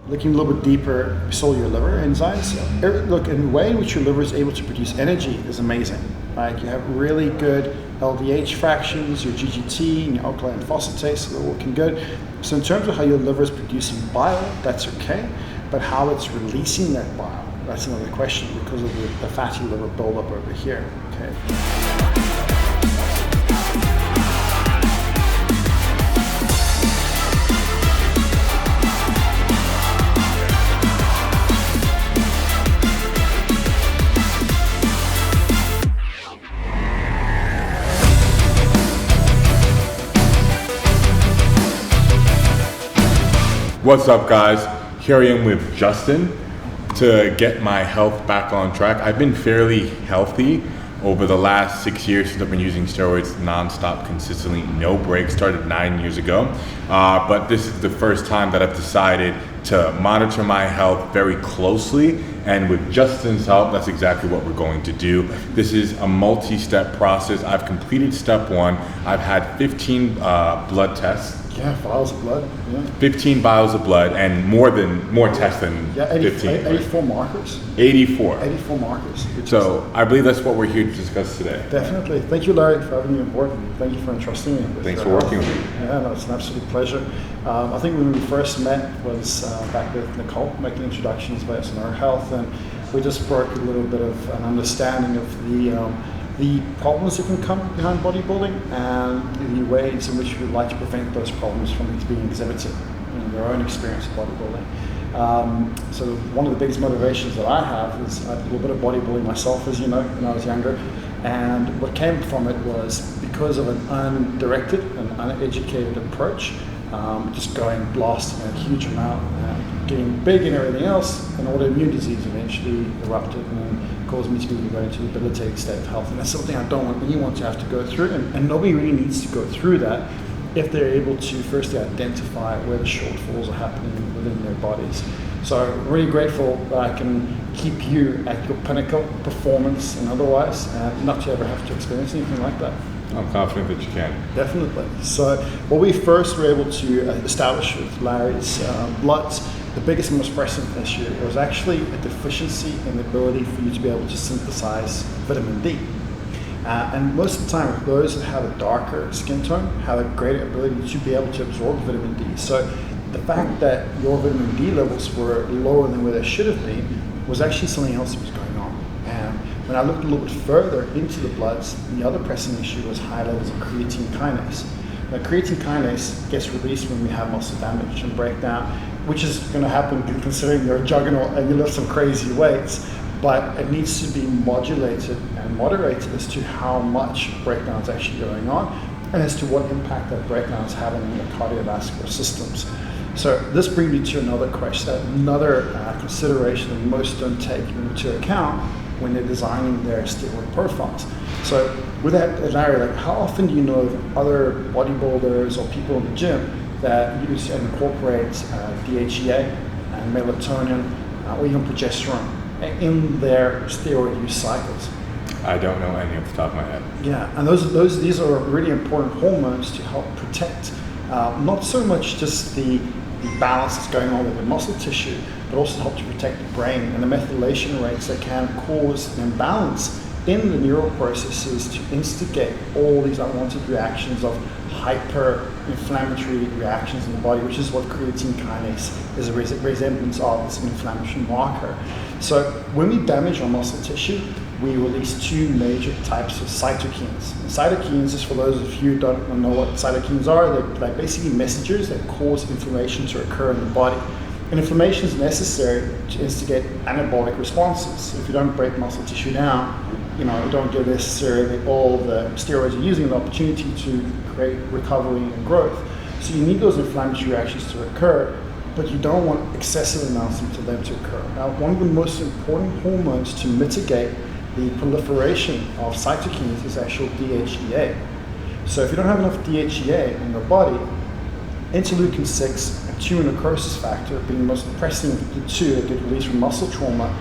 Looking a little bit deeper, we saw your liver enzymes. Look, in the way in which your liver is able to produce energy is amazing. Right? You have really good LDH fractions, your GGT and your alkaline phosphatase are working good. So in terms of how your liver is producing bile, that's okay. But how it's releasing that bile, that's another question because of the fatty liver buildup over here. Okay. What's up, guys? Here I am with Justin to get my health back on track. I've been fairly healthy over the last 6 years since I've been using steroids non-stop, consistently, no breaks. Started 9 years ago, but this is the first time that I've decided to monitor my health very closely, and with Justin's help, that's exactly what we're going to do. This is a multi-step process. I've completed step 1. I've had 15 blood tests. Yeah, vials of blood. Yeah. 15 vials of blood and more tests than 15. 84 markers. 84. 84 markers. So I believe that's what we're here to discuss today. Definitely. Thank you, Larry, for having me on board. Thank you for entrusting me. Thanks for working with me. Yeah, no, it's an absolute pleasure. I think when we first met was back with Nicole, making introductions based on our health, and we just broke a little bit of an understanding of the problems that can come behind bodybuilding and the ways in which we'd like to prevent those problems from being exhibited in their own experience of bodybuilding. So one of the biggest motivations that I have is I did a little bit of bodybuilding myself, as you know, when I was younger. And what came from it was because of an undirected and uneducated approach, just going blasting a huge amount, getting big and everything else, an autoimmune disease eventually erupted and caused me to be going into a debilitating state of health. And that's something I don't want anyone to have to go through, and nobody really needs to go through that if they're able to firstly identify where the shortfalls are happening within their bodies. So I'm really grateful that I can keep you at your pinnacle performance and otherwise, not to ever have to experience anything like that. I'm confident that you can. Definitely. So what we first were able to establish with Larry's bloods, the biggest and most pressing issue was actually a deficiency in the ability for you to be able to synthesize vitamin D. And most of the time, those that have a darker skin tone have a greater ability to be able to absorb vitamin D. So the fact that your vitamin D levels were lower than where they should have been was actually something else that was going on. And when I looked a little bit further into the bloods, the other pressing issue was high levels of creatine kinase. Now, creatine kinase gets released when we have muscle damage and breakdown, which is going to happen considering you're a juggernaut and you lift some crazy weights, but it needs to be modulated and moderated as to how much breakdown is actually going on and as to what impact that breakdown is having on the cardiovascular systems. So this brings me to another question, another consideration that most don't take into account when they're designing their steroid profiles. So with that, Larry, like how often do you know of other bodybuilders or people in the gym that use and incorporate DHEA and melatonin or even progesterone in their steroid use cycles? I don't know any off the top of my head. Yeah, and these are really important hormones to help protect not so much just the balance that's going on with the muscle tissue, but also help to protect the brain and the methylation rates that can cause an imbalance in the neural processes to instigate all these unwanted reactions of hyper-inflammatory reactions in the body, which is what creatine kinase is a resemblance of. It's an inflammatory marker. So when we damage our muscle tissue, we release two major types of cytokines. And cytokines, just for those of you who don't know what cytokines are, they're basically messengers that cause inflammation to occur in the body. And inflammation is necessary to instigate anabolic responses. If you don't break muscle tissue down, you don't give necessarily all the steroids you're using an opportunity to create recovery and growth. So you need those inflammatory reactions to occur, but you don't want excessive amounts of them to occur. Now, one of the most important hormones to mitigate the proliferation of cytokines is actual DHEA. So if you don't have enough DHEA in your body, interleukin-6 and tumor necrosis factor, being the most pressing of the two that get released from muscle trauma,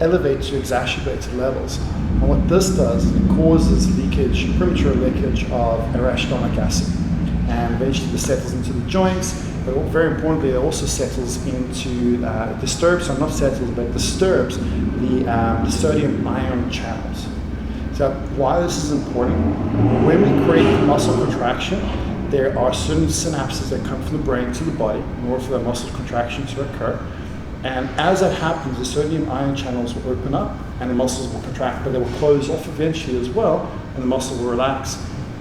elevate to exacerbated levels. And what this does is it causes leakage, premature leakage of arachidonic acid. And eventually this settles into the joints but very importantly, it also settles into, disturbs the sodium ion channels. So why this is important, when we create muscle contraction, there are certain synapses that come from the brain to the body in order for that muscle contraction to occur. And as that happens, the sodium ion channels will open up and the muscles will contract, but they will close off eventually as well, and the muscle will relax.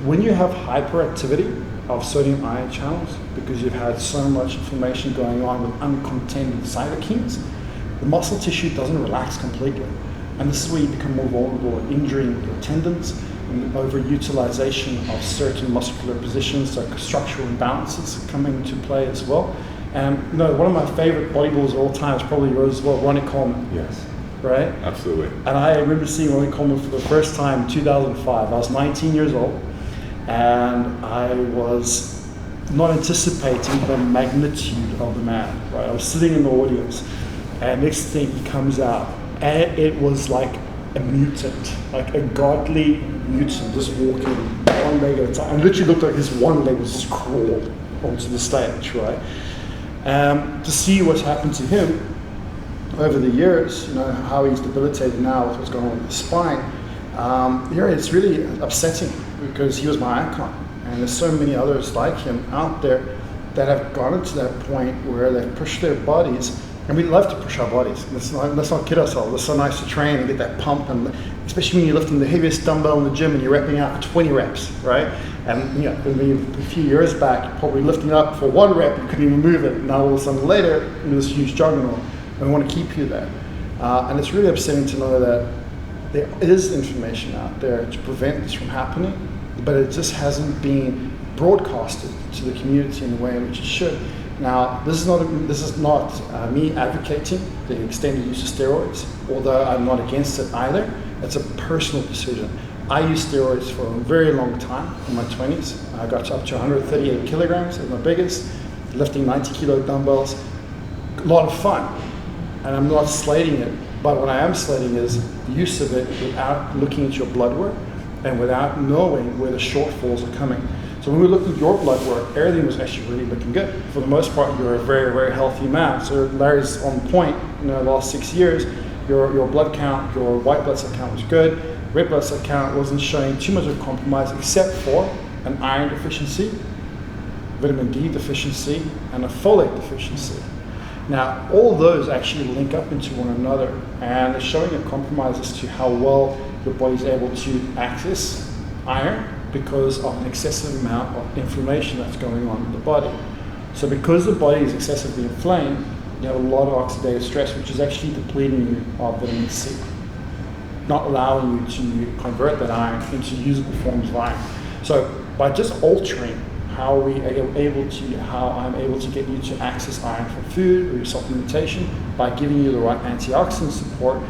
When you have hyperactivity of sodium ion channels, because you've had so much inflammation going on with uncontended cytokines, the muscle tissue doesn't relax completely. And this is where you become more vulnerable to injuring your tendons and overutilization of certain muscular positions, so structural imbalances come into play as well. And one of my favorite bodybuilders of all time is probably yours as well, Ronnie Coleman. Yes. Right? Absolutely. And I remember seeing Ronnie Coleman for the first time in 2005. I was 19 years old, and I was not anticipating the magnitude of the man. Right? I was sitting in the audience, and next thing he comes out, and it was like a mutant, like a godly mutant, just walking one leg at a time. And literally looked like his one leg was just crawled onto the stage, right? To see what's happened to him over the years, how he's debilitated now with what's going on with his spine, it's really upsetting because he was my icon. And there's so many others like him out there that have gotten to that point where they've pushed their bodies. And we love to push our bodies. Let's not kid ourselves. It's so nice to train and get that pump, and especially when you're lifting the heaviest dumbbell in the gym and you're repping out for 20 reps, right? And a few years back, you're probably lifting up for 1 rep, you couldn't even move it. Now all of a sudden later, you're this huge juggernaut, and we want to keep you there. And it's really upsetting to know that there is information out there to prevent this from happening, but it just hasn't been broadcasted to the community in the way in which it should. Now, this is not me advocating the extended use of steroids, although I'm not against it either. It's a personal decision. I used steroids for a very long time in my 20s. I got up to 138 kilograms at my biggest, lifting 90 kilo dumbbells. A lot of fun, and I'm not slating it, but what I am slating is the use of it without looking at your blood work and without knowing where the shortfalls are coming. So when we looked at your blood work, everything was actually really looking good. For the most part, you're a very, very healthy man. So Larry's on point. The last 6 years, your blood count, your white blood cell count was good. Red blood cell count wasn't showing too much of a compromise, except for an iron deficiency, vitamin D deficiency, and a folate deficiency. Now, all those actually link up into one another, and they're showing a compromise as to how well your body's able to access iron, because of an excessive amount of inflammation that's going on in the body. So because the body is excessively inflamed, you have a lot of oxidative stress, which is actually depleting you of vitamin C, not allowing you to convert that iron into usable forms of iron. So by just altering how I'm able to get you to access iron from food or your supplementation, by giving you the right antioxidant support,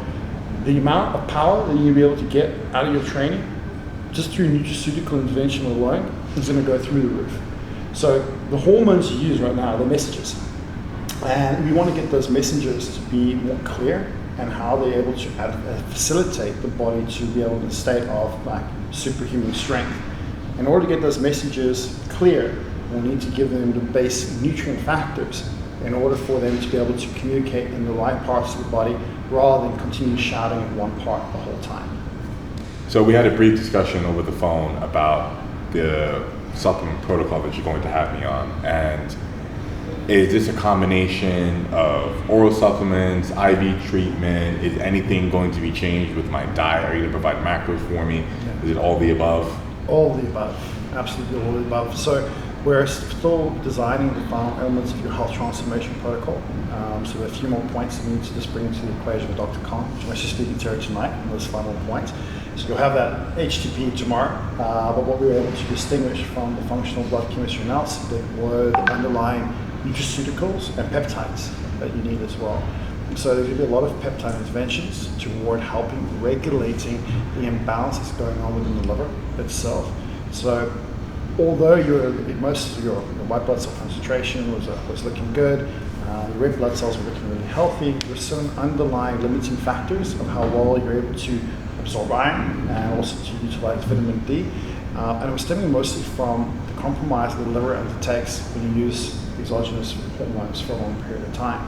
the amount of power that you'll be able to get out of your training just through nutraceutical intervention alone is going to go through the roof. So the hormones you use right now are the messages. And we want to get those messages to be more clear and how they're able to facilitate the body to be able to state of like superhuman strength. In order to get those messages clear, we'll need to give them the base nutrient factors in order for them to be able to communicate in the right parts of the body rather than continue shouting at one part the whole time. So we had a brief discussion over the phone about the supplement protocol that you're going to have me on. And is this a combination of oral supplements, IV treatment? Is anything going to be changed with my diet? Are you going to provide macros for me? Yeah. Is it all the above? All the above, absolutely all the above. So we're still designing the final elements of your health transformation protocol. So there are a few more points that we need to just bring into the equation with Dr. Khan, which I'm actually speaking to her tonight on those final points. So you'll have that HTP tomorrow, but what we were able to distinguish from the functional blood chemistry analysis were the underlying nutraceuticals and peptides that you need as well. So there's going to be a lot of peptide interventions toward helping regulating the imbalance that's going on within the liver itself. So although most of your white blood cell concentration was looking good, the red blood cells were looking really healthy, there's certain underlying limiting factors of how well you're able to absorb iron and also to utilize vitamin D. And it was stemming mostly from the compromise that the liver undertakes when you use exogenous hormones for a long period of time.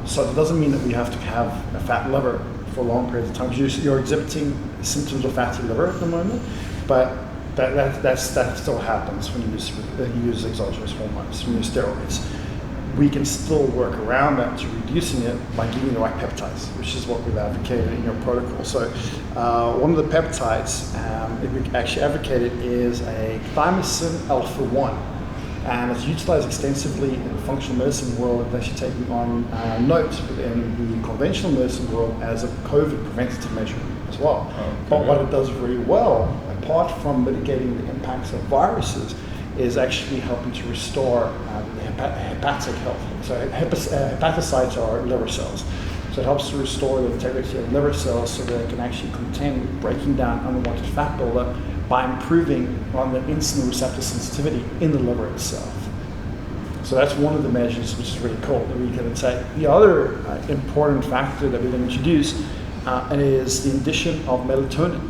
So it doesn't mean that we have to have a fat liver for long periods of time. You're exhibiting symptoms of fatty liver at the moment, but that still happens when you use exogenous hormones, when you use steroids. We can still work around that to reducing it by giving the right peptides, which is what we've advocated in your protocol. So one of the peptides that we actually advocated is a thymosin alpha-1, and it's utilized extensively in the functional medicine world. It's actually taking on note within the conventional medicine world as a COVID preventative measure as well. Okay. But what it does very well, apart from mitigating the impacts of viruses, is actually helping to restore the hepatic health. So hepatocytes are liver cells. So it helps to restore the integrity of liver cells so that they can actually contend with breaking down unwanted fat buildup by improving on the insulin receptor sensitivity in the liver itself. So that's one of the measures which is really cool that we can take. The other important factor that we're going to introduce is the addition of melatonin.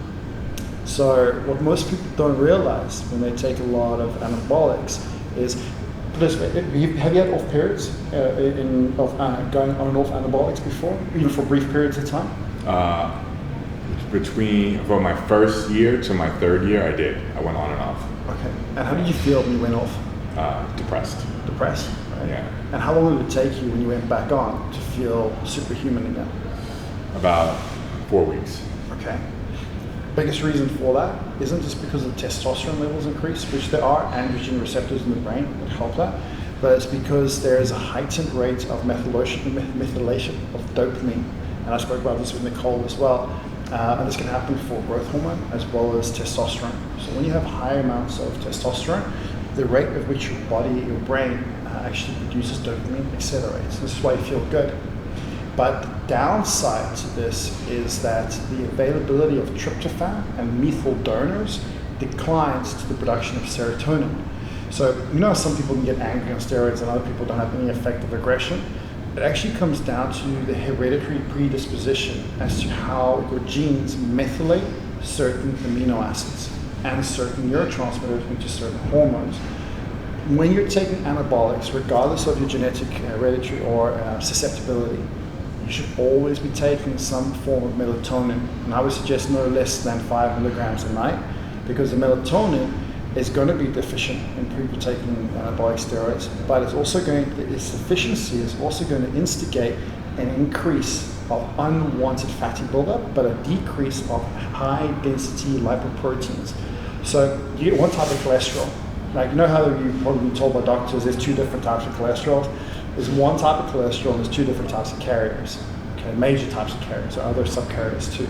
So what most people don't realize when they take a lot of anabolics is, have you had off periods going on and off anabolics before, even for brief periods of time? From my first year to my third year, I did. I went on and off. Okay. And how did you feel when you went off? Depressed. Depressed, right? Yeah. And how long did it take you when you went back on to feel superhuman again? About 4 weeks. Okay. Biggest reason for that isn't just because of testosterone levels increase, which there are androgen receptors in the brain that help that, but it's because there is a heightened rate of methylation of dopamine. And I spoke about this with Nicole as well. And this can happen for growth hormone as well as testosterone. So when you have high amounts of testosterone, the rate at which your body, your brain actually produces dopamine accelerates. This is why you feel good. But the downside to this is that the availability of tryptophan and methyl donors declines to the production of serotonin. So some people can get angry on steroids and other people don't have any effective aggression. It actually comes down to the hereditary predisposition as to how your genes methylate certain amino acids and certain neurotransmitters into certain hormones. When you're taking anabolics, regardless of your genetic hereditary or susceptibility, you should always be taking some form of melatonin, and I would suggest no less than 5 milligrams a night, because the melatonin is going to be deficient in people taking anabolic steroids, but its deficiency is also going to instigate an increase of unwanted fatty buildup, but a decrease of high density lipoproteins. So you get one type of cholesterol. Like, how you've probably been told by doctors there's 2 different types of cholesterol. There's one type of cholesterol and there's 2 different types of carriers. Okay, major types of carriers, or other subcarriers too.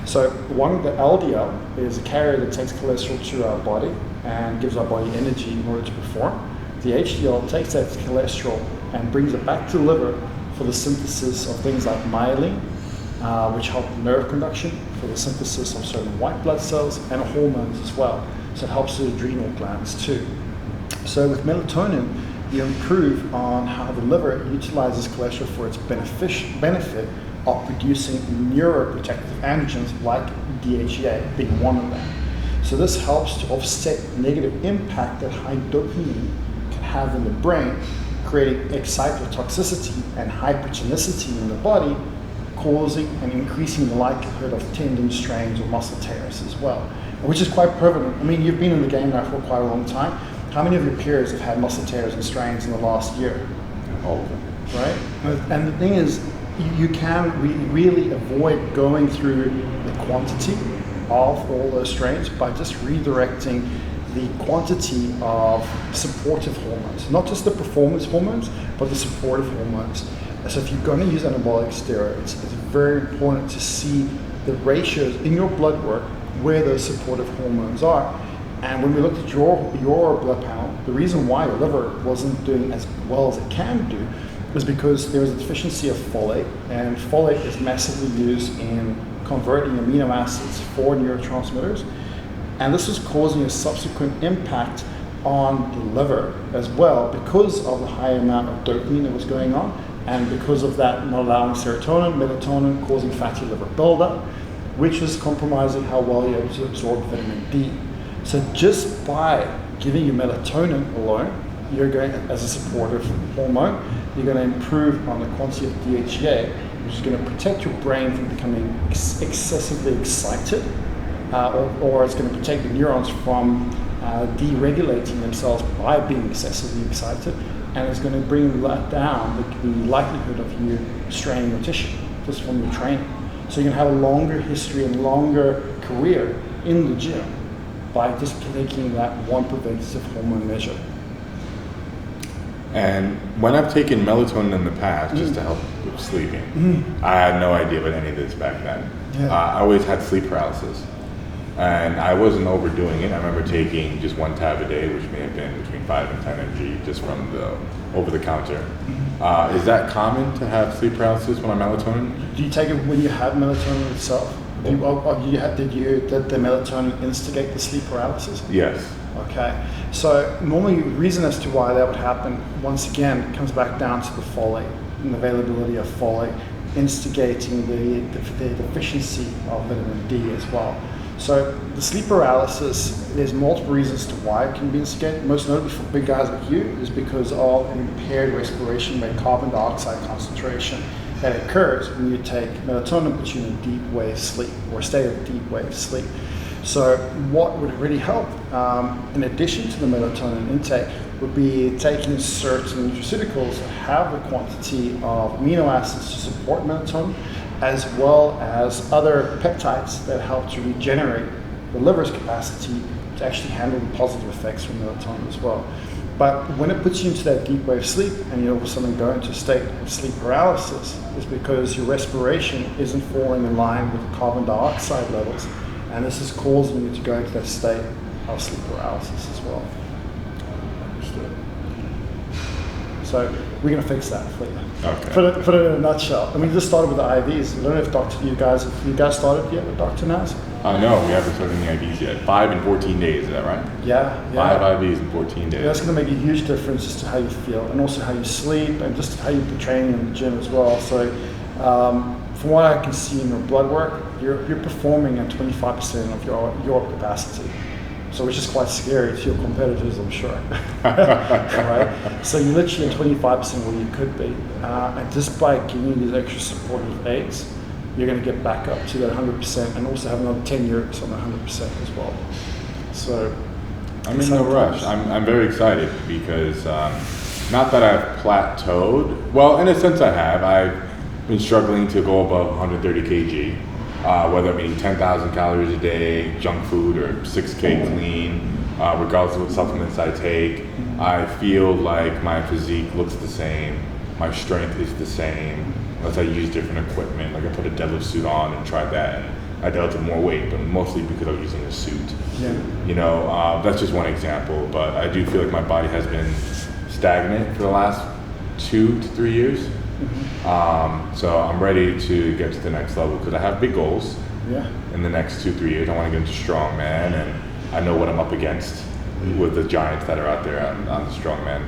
So the LDL is a carrier that takes cholesterol to our body and gives our body energy in order to perform. The HDL takes that cholesterol and brings it back to the liver for the synthesis of things like myelin, which help nerve conduction, for the synthesis of certain white blood cells and hormones as well. So it helps the adrenal glands too. So with melatonin, you improve on how the liver utilizes cholesterol for its benefit of producing neuroprotective androgens like DHEA being one of them. So this helps to offset negative impact that high dopamine can have in the brain, creating excitotoxicity and hypertonicity in the body, causing and increasing the likelihood of tendon strains or muscle tears as well, which is quite prevalent. I mean, you've been in the game now for quite a long time. How many of your peers have had muscle tears and strains in the last year? All of them. Right? And the thing is, you can really avoid going through the quantity of all those strains by just redirecting the quantity of supportive hormones, not just the performance hormones, but the supportive hormones. So if you're going to use anabolic steroids, it's very important to see the ratios in your blood work where those supportive hormones are. And when we looked at your blood panel, the reason why your liver wasn't doing as well as it can do is because there was a deficiency of folate, and folate is massively used in converting amino acids for neurotransmitters. And this was causing a subsequent impact on the liver as well because of the high amount of dopamine that was going on, and because of that not allowing serotonin, melatonin, causing fatty liver buildup, which was compromising how well you're able to absorb vitamin D. So just by giving you melatonin alone, you're going, as a supportive hormone, you're going to improve on the quantity of DHEA, which is going to protect your brain from becoming excessively excited, or it's going to protect the neurons from deregulating themselves by being excessively excited, and it's going to bring down the likelihood of you straining your tissue just from your training. So you're going to have a longer history and longer career in the gym by just taking that one preventative hormone measure. And when I've taken melatonin in the past, just to help with sleeping, I had no idea about any of this back then. Yeah. I always had sleep paralysis. And I wasn't overdoing it. I remember taking just 1 tab a day, which may have been between 5 and 10 mg just from the over-the-counter. Is that common to have sleep paralysis when I'm melatonin? Do you take it when you have melatonin itself? Did the melatonin instigate the sleep paralysis? Yes. Okay, so normally the reason as to why that would happen, once again, it comes back down to the folate and the availability of folate, instigating the deficiency of vitamin D as well. So the sleep paralysis, there's multiple reasons to why it can be instigated. Most notably for big guys like you is because of an impaired respiration rate, carbon dioxide concentration that occurs when you take melatonin, puts you in a deep wave sleep or a state of deep wave sleep. So what would really help, in addition to the melatonin intake, would be taking certain nutraceuticals that have the quantity of amino acids to support melatonin, as well as other peptides that help to regenerate the liver's capacity to actually handle the positive effects from melatonin as well. But when it puts you into that deep wave sleep and you all of a sudden go into a state of sleep paralysis, is because your respiration isn't falling in line with the carbon dioxide levels, and this is causing you to go into that state of sleep paralysis as well. Understood. So we're going to fix that for you. Okay. Put it in a nutshell. I mean, just started with the IVs. I don't know if you guys started yet with Dr. Naz? No, we haven't started the IVs yet. 5 in 14 days, is that right? Yeah. 5 IVs in 14 days. Yeah, that's going to make a huge difference as to how you feel, and also how you sleep, and just how you're training in the gym as well. So from what I can see in your blood work, you're performing at 25% of your capacity. So which is quite scary to your competitors, I'm sure. Right? So you're literally at 25% where you could be. And just by giving you these extra supportive aids, you're going to get back up to that 100% and also have another 10 years on the 100% as well. So I'm in no rush. I'm very excited because not that I've plateaued. Well, in a sense I have. I've been struggling to go above 130 kg. Whether I'm eating 10,000 calories a day, junk food, or 6K clean, regardless of what supplements I take, I feel like my physique looks the same, my strength is the same, unless I use different equipment. Like I put a deadlift suit on and tried that, and I dealt with more weight, but mostly because I was using a suit. Yeah. You know, that's just one example, but I do feel like my body has been stagnant for the last 2 to 3 years. So I'm ready to get to the next level because I have big goals. Yeah. In the next 2-3 years. I want to get into strongman, and I know what I'm up against with the giants that are out there on the strongman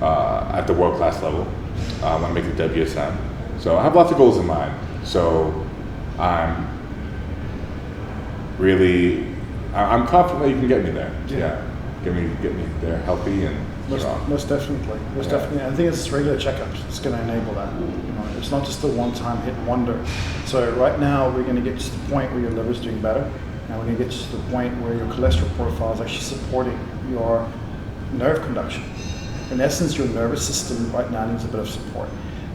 at the world class level. I want to make the WSM. So I have lots of goals in mind. So I'm confident that you can get me there. Yeah. Get me there healthy and strong. Most definitely. I think it's regular checkups. It's going to enable that. You know, it's not just a one-time hit wonder. So right now we're going to get to the point where your liver's doing better, and we're going to get to the point where your cholesterol profile is actually supporting your nerve conduction. In essence, your nervous system right now needs a bit of support.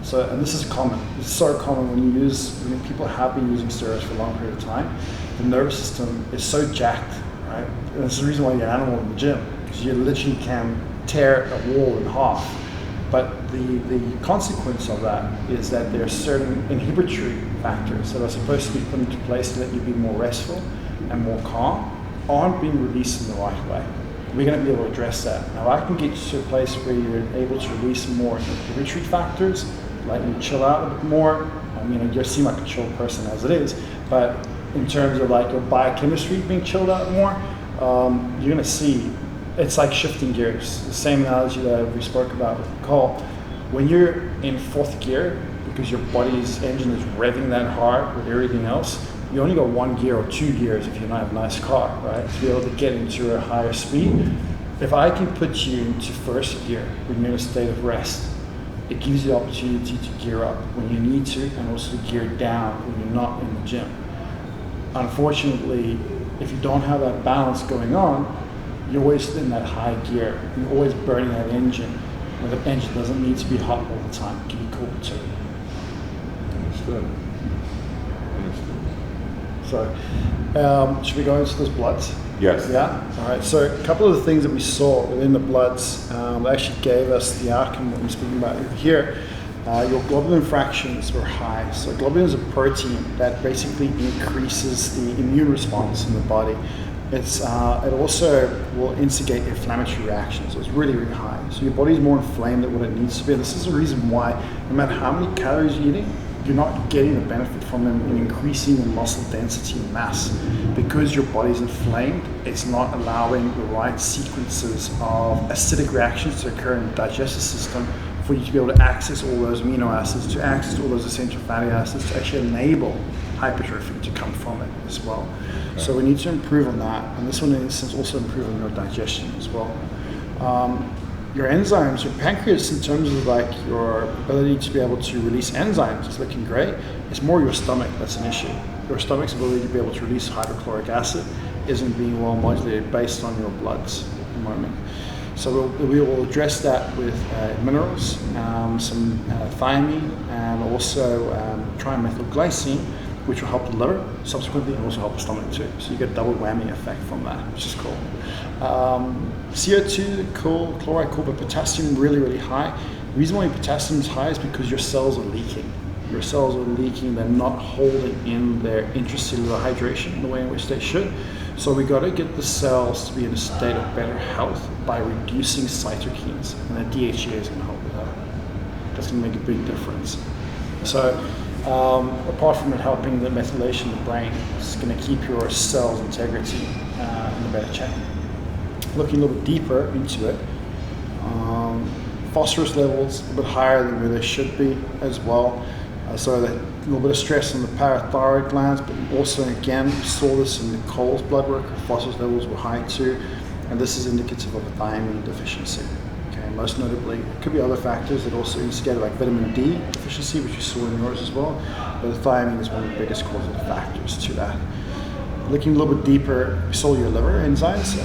So, and this is common. It's so common when people have been using steroids for a long period of time. The nervous system is so jacked, right? And that's the reason why you're an animal in the gym, because you literally can tear a wall in half. But the consequence of that is that there are certain inhibitory factors that are supposed to be put into place to let you be more restful and more calm, aren't being released in the right way. We're going to be able to address that. Now, I can get you to a place where you're able to release more inhibitory factors, like you chill out a bit more. I mean, you seem like a chill person as it is, but in terms of like your biochemistry being chilled out more, you're going to see it's like shifting gears. The same analogy that we spoke about with Nicole. When you're in fourth gear, because your body's engine is revving that hard with everything else, you only got 1 gear or 2 gears if you don't have a nice car, right? To be able to get into a higher speed. if I can put you into first gear when you're in a state of rest, it gives you the opportunity to gear up when you need to, and also gear down when you're not in the gym. Unfortunately, if you don't have that balance going on, you're always in that high gear. You're always burning that engine. And the engine doesn't need to be hot all the time. It can be cool too. Understood. So, should we go into those bloods? Yes. Yeah? All right. So a couple of the things that we saw within the bloods actually gave us the outcome that we're speaking about over here. Your globulin fractions were high. So globulin is a protein that basically increases the immune response in the body. It also will instigate inflammatory reactions. So it's really, really high. So your body's more inflamed than what it needs to be. And this is the reason why no matter how many calories you're eating, you're not getting the benefit from them in increasing the muscle density and mass. Because your body's inflamed, it's not allowing the right sequences of acidic reactions to occur in the digestive system for you to be able to access all those amino acids, to access all those essential fatty acids, to actually enable hypertrophy to come from it as well. Okay. So we need to improve on that. And this one, in instance, also improve on your digestion as well. Your enzymes, your pancreas, in terms of like your ability to be able to release enzymes, is looking great. It's more your stomach that's an issue. Your stomach's ability to be able to release hydrochloric acid isn't being well modulated based on your bloods at the moment. So we will address that with minerals, some thiamine, and also trimethylglycine, which will help the liver, subsequently, and also help the stomach too. So you get a double whammy effect from that, which is cool. CO2, cool, chloride, cool, but potassium really, really high. The reason why potassium is high is because your cells are leaking. Your cells are leaking, they're not holding in their intracellular hydration in the way in which they should. So we got to get the cells to be in a state of better health by reducing cytokines, and the DHEA is going to help with that. That's going to make a big difference. So apart from it helping the methylation of the brain, it's going to keep your cells' integrity in a better check. Looking a little bit deeper into it, phosphorus levels a bit higher than where they should be as well. So that a little bit of stress on the parathyroid glands, but also again saw this in Nicole's blood work. Phosphorus levels were high too, and this is indicative of a thiamine deficiency. Okay, most notably, it could be other factors that also instigate, like vitamin D deficiency, which you saw in yours as well. But the thiamine is one of the biggest causative factors to that. Looking a little bit deeper, we saw your liver enzymes.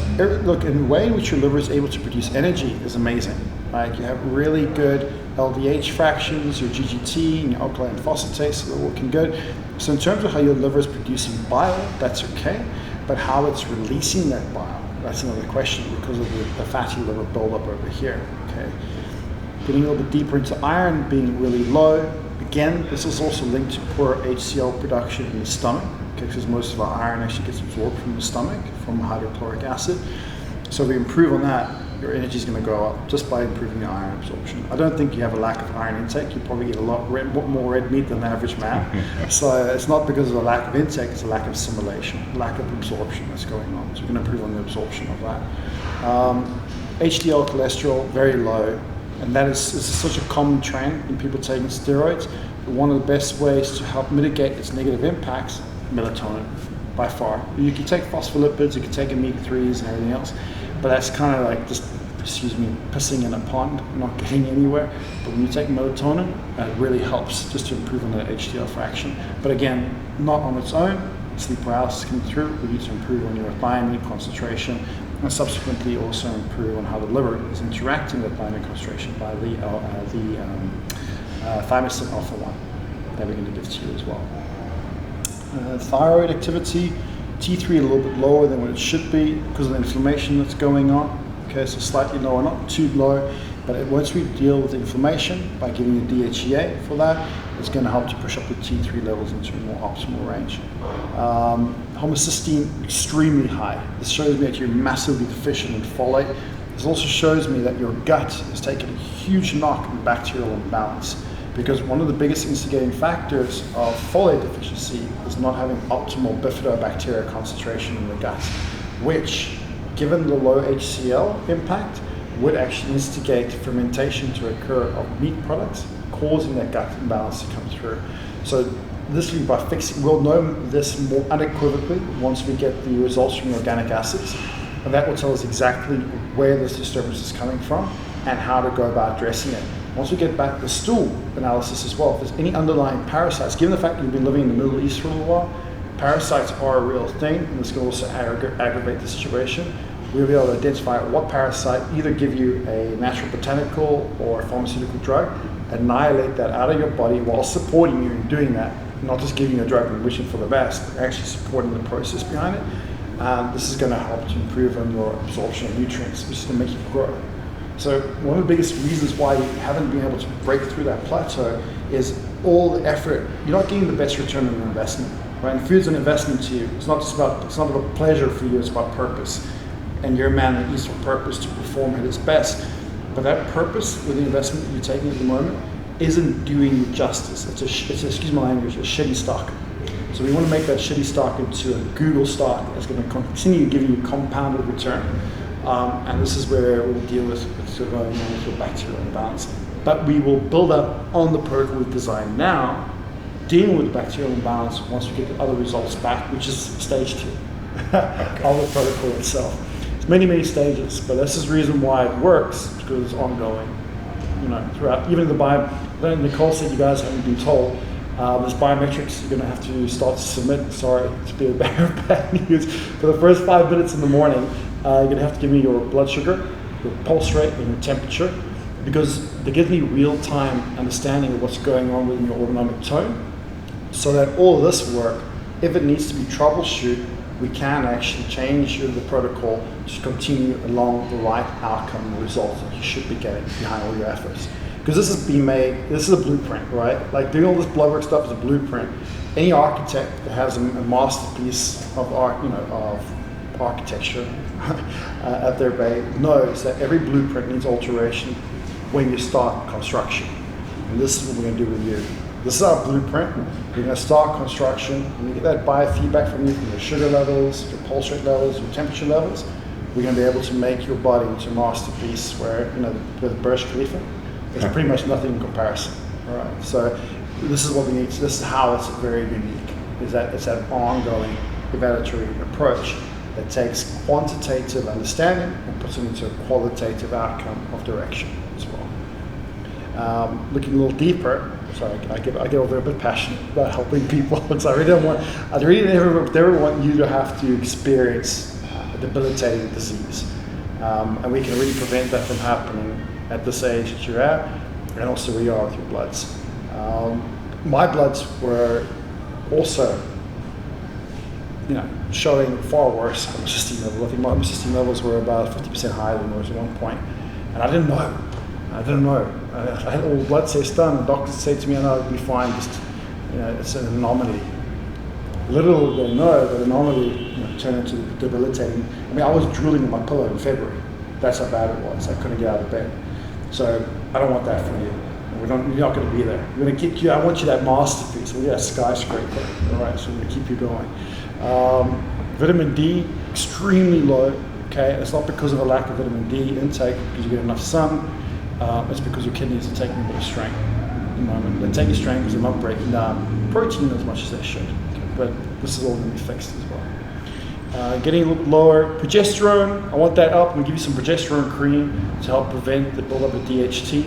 Look, in the way in which your liver is able to produce energy is amazing. Like you have really good LDH fractions, your GGT, and your alkaline phosphatase, so they're working good. So in terms of how your liver is producing bile, that's okay. But how it's releasing that bile, that's another question because of the fatty liver buildup over here. Okay. Getting a little bit deeper into iron being really low. Again, this is also linked to poor HCl production in the stomach, because most of our iron actually gets absorbed from the stomach, from hydrochloric acid. So if we improve on that, your energy is going to go up just by improving your iron absorption. I don't think you have a lack of iron intake. You probably eat a lot more red meat than the average man. So it's not because of a lack of intake, it's a lack of assimilation, lack of absorption that's going on. So we're going to improve on the absorption of that. HDL cholesterol, very low. And that is such a common trend in people taking steroids. But one of the best ways to help mitigate its negative impacts, melatonin, by far. You can take phospholipids, you can take omega-3s and everything else, but that's kind of like just, pissing in a pond, not getting anywhere. But when you take melatonin, it really helps just to improve on the HDL fraction. But again, not on its own. Sleep paralysis coming through, we need to improve on your thiamine concentration, and subsequently also improve on how the liver is interacting with thiamine concentration by the thymosin alpha-1 that we're going to give to you as well. Thyroid activity T3 a little bit lower than what it should be because of the inflammation that's going on. Okay, so slightly lower, not too low, but once we deal with the inflammation by giving you DHEA for that, it's going to help to push up the T3 levels into a more optimal range. Homocysteine, extremely high. This shows me that you're massively deficient in folate. This also shows me that your gut has taken a huge knock in bacterial imbalance, because one of the biggest instigating factors of folate deficiency is not having optimal bifidobacteria concentration in the gut, which, given the low HCl impact, would actually instigate fermentation to occur of meat products, causing that gut imbalance to come through. So this will be by fixing, we'll know this more unequivocally once we get the results from the organic acids, and that will tell us exactly where this disturbance is coming from and how to go about addressing it. Once we get back the stool analysis as well, if there's any underlying parasites, given the fact that you've been living in the Middle East for a little while, parasites are a real thing, and this can also aggravate the situation. We'll be able to identify what parasite, either give you a natural botanical or a pharmaceutical drug, annihilate that out of your body while supporting you in doing that, not just giving you a drug and wishing for the best, but actually supporting the process behind it. This is going to help to improve on your absorption of nutrients, which is going to make you grow. So one of the biggest reasons why you haven't been able to break through that plateau is all the effort. You're not getting the best return on your investment. Right? And food's an investment to you. It's not about pleasure for you, it's about purpose. And you're a man that eats for purpose to perform at its best. But that purpose with the investment that you're taking at the moment isn't doing you justice. It's excuse my language, a shitty stock. So we want to make that shitty stock into a Google stock that's going to continue giving you compounded return. And this is where we'll deal with sort of with bacterial imbalance. But we will build up on the protocol we've designed now, dealing with the bacterial imbalance once we get the other results back, which is stage 2 of the protocol itself. It's many stages, but this is the reason why it works, because it's ongoing. Throughout, even Nicole said you guys haven't been told, there's biometrics you're going to have to start to submit. Sorry to be a bearer of bad news. For the first 5 minutes in the morning, you're going to have to give me your blood sugar, your pulse rate, and your temperature, because they give me real-time understanding of what's going on within your autonomic tone, so that all of this work, if it needs to be troubleshooted, we can actually change the protocol to continue along the right outcome and results that you should be getting behind all your efforts. Because this is a blueprint, right? Like doing all this blood work stuff is a blueprint. Any architect that has a masterpiece of art, of architecture at their bay knows that every blueprint needs alteration when you start construction. And this is what we're going to do with you. This is our blueprint. We're going to start construction. When you get that biofeedback from you, from your sugar levels, your pulse rate levels, your temperature levels, we're going to be able to make your body into a masterpiece where, with Burj Khalifa, there's pretty much nothing in comparison. All right. So this is what we need. This is how it's very unique. Is that it's that ongoing evaluatory approach that takes quantitative understanding and puts it into a qualitative outcome of direction as well. Looking a little deeper. Sorry, I get a little bit passionate about helping people because I really never want you to have to experience a debilitating disease, and we can really prevent that from happening at this age that you're at, and also where you are with your bloods. My bloods were also, showing far worse homocysteine levels. I think my homocysteine levels were about 50% higher than yours at one point, and I didn't know. I had all the blood tests done. The doctors said to me, "No, it'll be fine. Just, it's an anomaly." Little did they know that anomaly turned into debilitating. I mean, I was drooling in my pillow in February. That's how bad it was. I couldn't get out of bed. So I don't want that from you. You're not going to be there. We're going to keep you. I want you that masterpiece. We'll get a skyscraper. All right. So we're going to keep you going. Vitamin D extremely low. Okay, it's not because of a lack of vitamin D intake, because you get enough sun. It's because your kidneys are taking a bit of strain at the moment. They're taking strain because they're not breaking down protein as much as they should. Okay? But this is all going to be fixed as well. Getting a little lower progesterone. I want that up. I'm going to give you some progesterone cream to help prevent the buildup of DHT.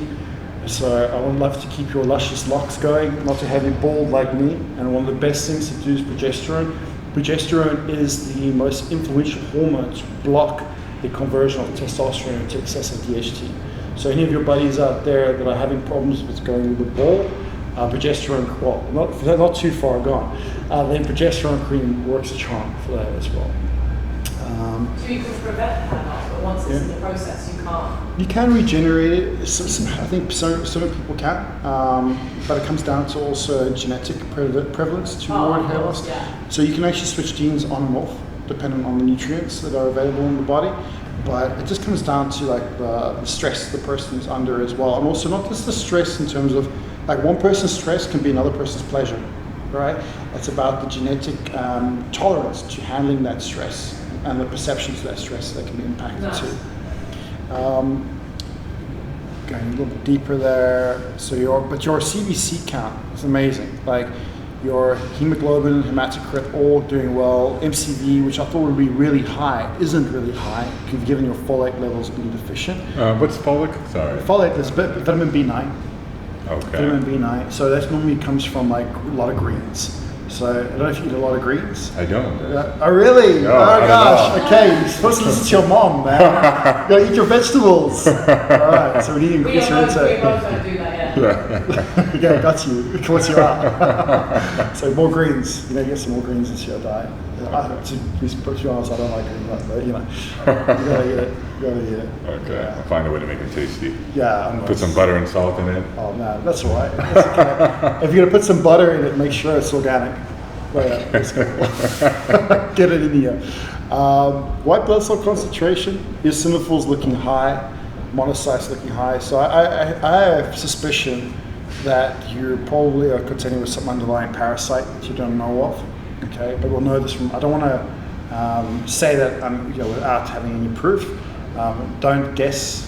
So I would love to keep your luscious locks going, not to have you bald like me. And one of the best things to do is progesterone. Progesterone is the most influential hormone to block the conversion of testosterone into excessive DHT. So any of your buddies out there that are having problems with going a little bit bald, progesterone, not too far gone, then progesterone cream works a charm for that as well. So you can prevent that, but once it's in the process, you can't. You can regenerate it. I think some people can, but it comes down to also genetic prevalence toward hair loss. Yeah. So you can actually switch genes on and off depending on the nutrients that are available in the body. But it just comes down to the stress the person is under as well, and also not just the stress in terms of one person's stress can be another person's pleasure, right? It's about the genetic tolerance to handling that stress and the perceptions of that stress that can be impacted too. Going a little bit deeper there. So your CBC count is amazing. your hemoglobin, hematocrit, all doing well. MCV, which I thought would be really high, isn't really high, given your folate levels being deficient. What's folic? Sorry. Folate is vitamin B9. Okay. Vitamin B9. So that normally comes from like a lot of greens. So I don't know if you eat a lot of greens. I don't. Oh really? No, Oh I don't gosh. know. Okay, you're supposed to listen to your mom, man. You gotta eat your vegetables. All right. So we need to We increase your both intake. don't do that yet. Yeah, got you. What's your out? So more greens. You know, get some more greens into your diet. To be honest, I don't like greens, but you know, you gotta eat it. You gotta eat it. Okay. Yeah. I'll find a way to make it tasty. Yeah. I'm Put some butter and salt in it. Oh man, that's all right. That's okay. If you're gonna put some butter in it, make sure it's organic. But yeah, that's cool. Get it in here. White blood cell concentration, eosinophils looking high, monocytes looking high. So I have suspicion that you probably are contending with some underlying parasite that you don't know of. Okay, but we'll know this from. I don't want to say that without having any proof. Don't guess.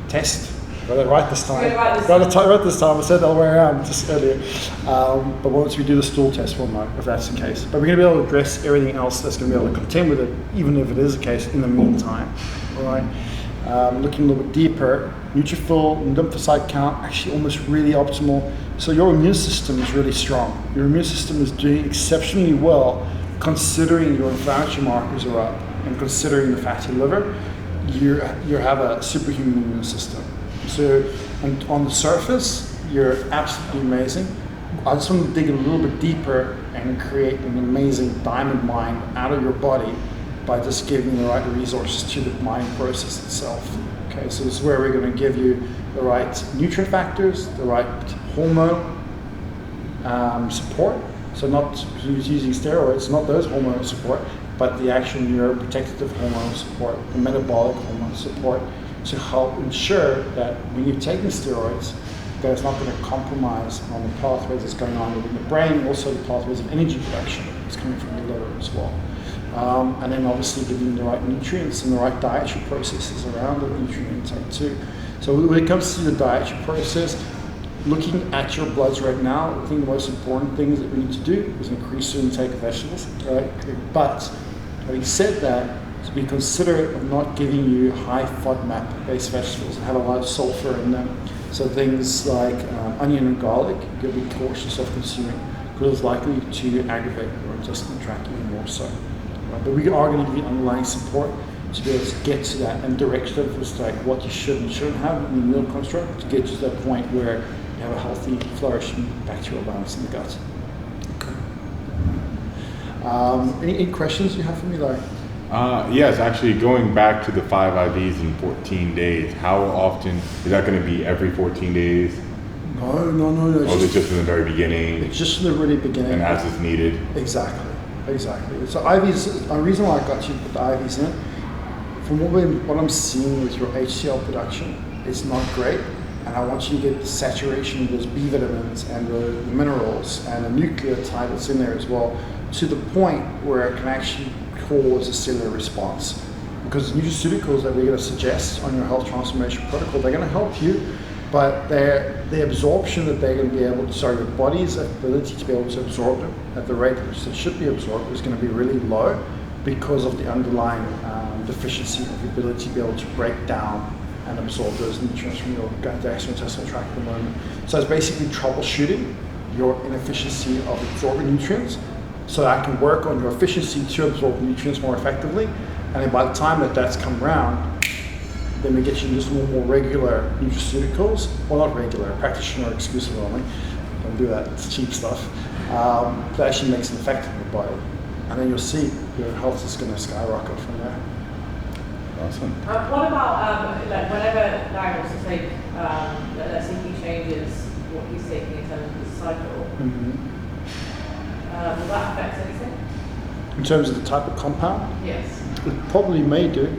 Test. Got it right this time. Got it Right this time. I said the other way around just earlier. But once we do the stool test, we'll know if that's the case. But we're going to be able to address everything else that's going to be able to contend with it, even if it is the case in the meantime. All right. Looking a little bit deeper, neutrophil, lymphocyte count, actually almost really optimal. So your immune system is really strong. Your immune system is doing exceptionally well, considering your inflammatory markers are up and considering the fatty liver. You have a superhuman immune system. So on the surface, you're absolutely amazing. I just want to dig a little bit deeper and create an amazing diamond mine out of your body by just giving the right resources to the mine process itself. Okay, so this is where we're going to give you the right nutrient factors, the right hormone support. So not using steroids, not those hormone support, but the actual neuroprotective hormone support, the metabolic hormone support, to help ensure that when you're taking steroids, that it's not going to compromise on the pathways that's going on within the brain, also the pathways of energy production that's coming from the liver as well. And then obviously giving the right nutrients and the right dietary processes around the nutrient intake too. So when it comes to the dietary process, looking at your bloods right now, I think the most important things that we need to do is increase the intake of vegetables, right? But having said that, to be considerate of not giving you high FODMAP-based vegetables that have a lot of sulfur in them. So things like onion and garlic, you'll be cautious of consuming because it's likely to aggravate your intestinal tract even more so. Right? But we are going to give you underlying support to be able to get to that and direction as to like what you should and shouldn't have in the meal construct to get to that point where you have a healthy, flourishing bacterial balance in the gut. Okay. Any questions you have for me, Larry? Yes, actually going back to the 5 IVs in 14 days, how often, is that going to be every 14 days? No. Or is it just in the very beginning? It's just in the really beginning. And as is needed? Exactly. So IVs, the reason why I got you to put the IVs in, from what I'm seeing with your HCl production, it's not great. And I want you to get the saturation of those B vitamins and the minerals and the nucleotide that's in there as well, to the point where it can actually cause a cellular response. Because nutraceuticals that we're going to suggest on your health transformation protocol, they're going to help you, but the absorption that they're going to be able to, your body's ability to be able to absorb them at the rate at which they should be absorbed is going to be really low because of the underlying deficiency of the ability to be able to break down and absorb those nutrients from your gastrointestinal tract at the moment. So it's basically troubleshooting your inefficiency of absorbing nutrients so I can work on your efficiency to absorb nutrients more effectively. And then by the time that's come around, then we get you just more regular nutraceuticals, well not regular, practitioner exclusive only, don't do that, it's cheap stuff, that actually makes an effect on the body. And then you'll see your health is going to skyrocket from there. Awesome. What about whenever Larry wants to take, let's say he changes what he's taking in terms of his cycle, will that affect anything? In terms of the type of compound? Yes. It probably may do.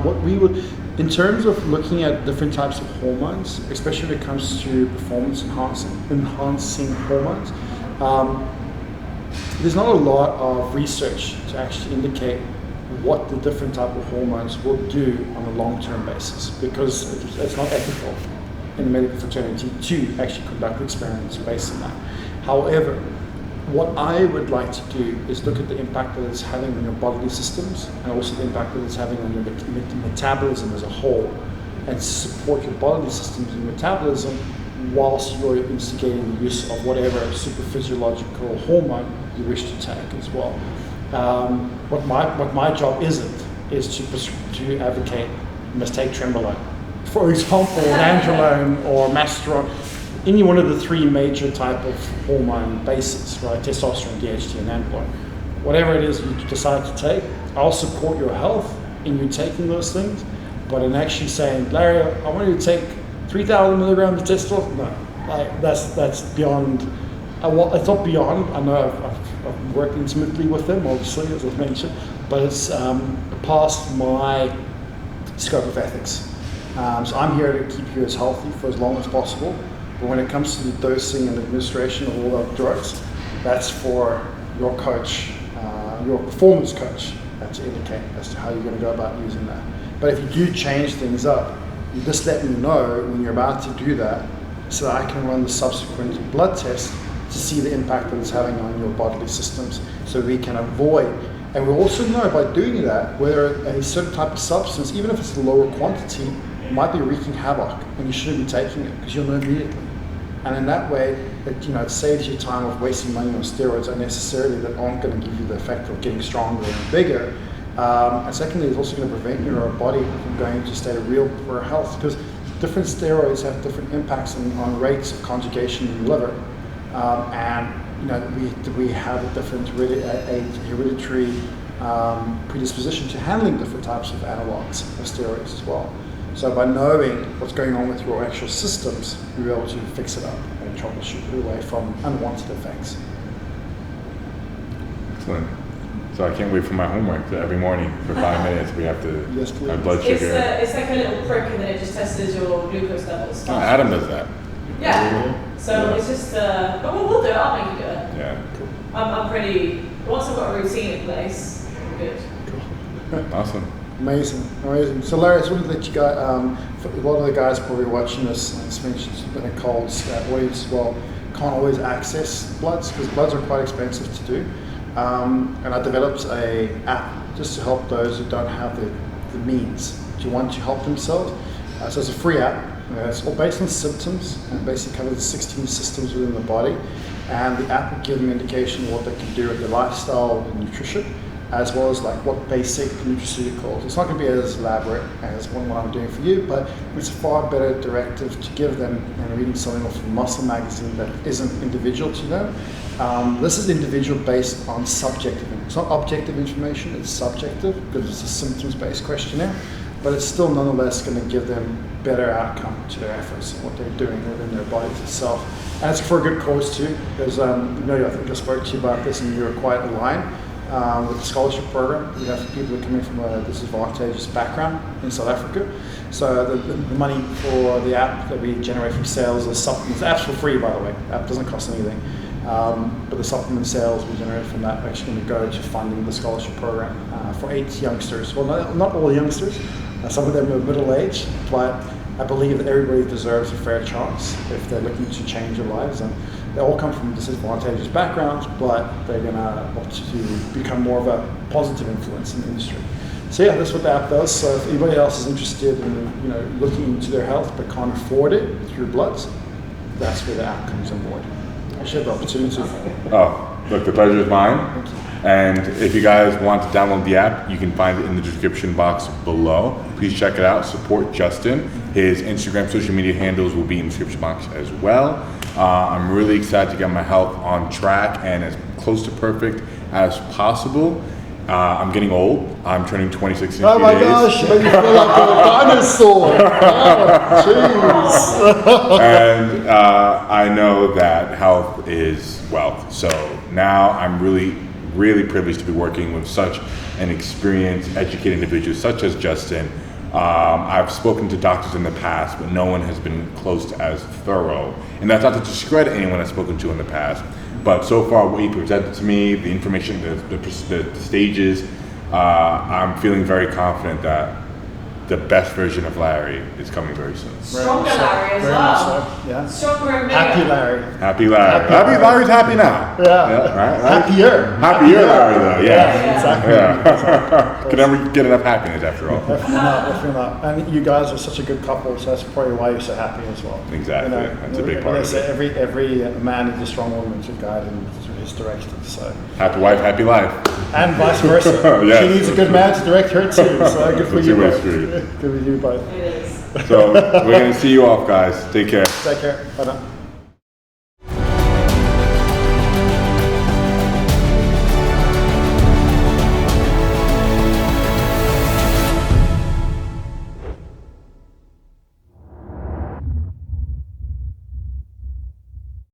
What we would, in terms of looking at different types of hormones, especially when it comes to performance enhancing hormones, there's not a lot of research to actually indicate what the different type of hormones will do on a long-term basis, because it's not ethical in the medical fraternity to actually conduct experiments based on that. However, what I would like to do is look at the impact that it's having on your bodily systems and also the impact that it's having on your metabolism as a whole, and support your bodily systems and metabolism whilst you're instigating the use of whatever superphysiological hormone you wish to take as well. What my job isn't is to advocate you must take trembolone, for example, nandrolone or masteron, any one of the three major type of hormone bases, right? Testosterone, DHT, and nandrolone. Whatever it is you decide to take, I'll support your health in you taking those things, but in actually saying, Larry, I want you to take 3,000 milligrams of testosterone, no, that's beyond. It's not beyond. I know I've worked intimately with them, obviously, as I've mentioned, but it's past my scope of ethics. So I'm here to keep you as healthy for as long as possible. But when it comes to the dosing and administration of all our drugs, that's for your coach, your performance coach, to indicate as to how you're going to go about using that. But if you do change things up, you just let me know when you're about to do that, so that I can run the subsequent blood test to see the impact that it's having on your bodily systems, so we can avoid. And we also know by doing that whether a certain type of substance, even if it's a lower quantity, might be wreaking havoc, and you shouldn't be taking it because you'll know immediately. And in that way, it saves you time of wasting money on steroids unnecessarily that aren't going to give you the effect of getting stronger and bigger. And secondly, it's also going to prevent your body from going into a state of real poor health, because different steroids have different impacts on rates of conjugation in the liver. And we have a different hereditary predisposition to handling different types of analogs of steroids as well. So by knowing what's going on with your actual systems, you'll be able to fix it up and troubleshoot it away from unwanted effects. Excellent. So I can't wait for my homework. So every morning for 5 minutes we have to Yes, please. my blood sugar. It's like a little prick, and then it just tests your glucose levels. Oh, Adam does that. Yeah. So it's just, but we'll do it. I'll make you do it. Yeah. I'm pretty. Once I've got a routine in place, I'm good. Awesome. Amazing. So Larry, I just wanted to let you guys, a lot of the guys probably watching this, as mentioned in the Cole's audience as well, can't always access bloods because bloods are quite expensive to do. And I developed a app just to help those who don't have the means to want to help themselves. So it's a free app. It's all based on symptoms and basically covers the 16 systems within the body. And the app will give them indication of what they can do with their lifestyle and nutrition, as well as like what basic nutraceuticals. It's not going to be as elaborate as what I'm doing for you, but it's a far better directive to give them than reading something off from Muscle magazine that isn't individual to them. This is individual based on subjective. It's not objective information, it's subjective because it's a symptoms-based questionnaire, but it's still nonetheless going to give them better outcome to their efforts and what they're doing within their bodies itself. And it's for a good cause too, because I think I spoke to you about this and you were quite aligned. With the scholarship program, we have people that come in from a disadvantageous background in South Africa. So the money for the app that we generate from sales of supplements, the app's for free by the way, the app doesn't cost anything. But the supplement sales we generate from that are actually going to go to funding the scholarship program for 8 youngsters. Well, not all youngsters, some of them are middle-aged, but I believe that everybody deserves a fair chance if they're looking to change their lives. And they all come from disadvantageous backgrounds, but they're going to opt to become more of a positive influence in the industry. So yeah, that's what the app does. So if anybody else is interested in looking into their health but can't afford it through bloods, that's where the app comes on board. I should have the opportunity. Oh, look, the pleasure is mine. And if you guys want to download the app, you can find it in the description box below. Please check it out. Support Justin. His Instagram social media handles will be in the description box as well. I'm really excited to get my health on track and as close to perfect as possible. I'm getting old. I'm turning 26 in a few days. Oh my gosh, you make me feel like a dinosaur. Oh, jeez. And I know that health is wealth. So now I'm really privileged to be working with such an experienced, educated individual such as Justin. I've spoken to doctors in the past, but no one has been close to as thorough. And that's not to discredit anyone I've spoken to in the past. But so far, what he presented to me, the information, the stages, I'm feeling very confident that the best version of Larry is coming very soon. Stronger Larry as very much well. so, yeah. Stronger and bigger. Happy Larry. Happy Larry. Happy Larry's happy now. Yeah. Right? Happier. Happier Larry though. Yeah. Exactly. Yeah. Can never get enough happiness after all. Definitely not, definitely not. And you guys are such a good couple, so that's probably why you're so happy as well. Exactly. That's a big when part they of say it. every man needs a strong woman to guide him through his direction. So. Happy wife, happy life. And vice versa. Yes. She needs a good man to direct her too. So good for It's a you two-way both. street. Good for you both. It is. So we're gonna see you off, guys. Take care. Take care. Bye now.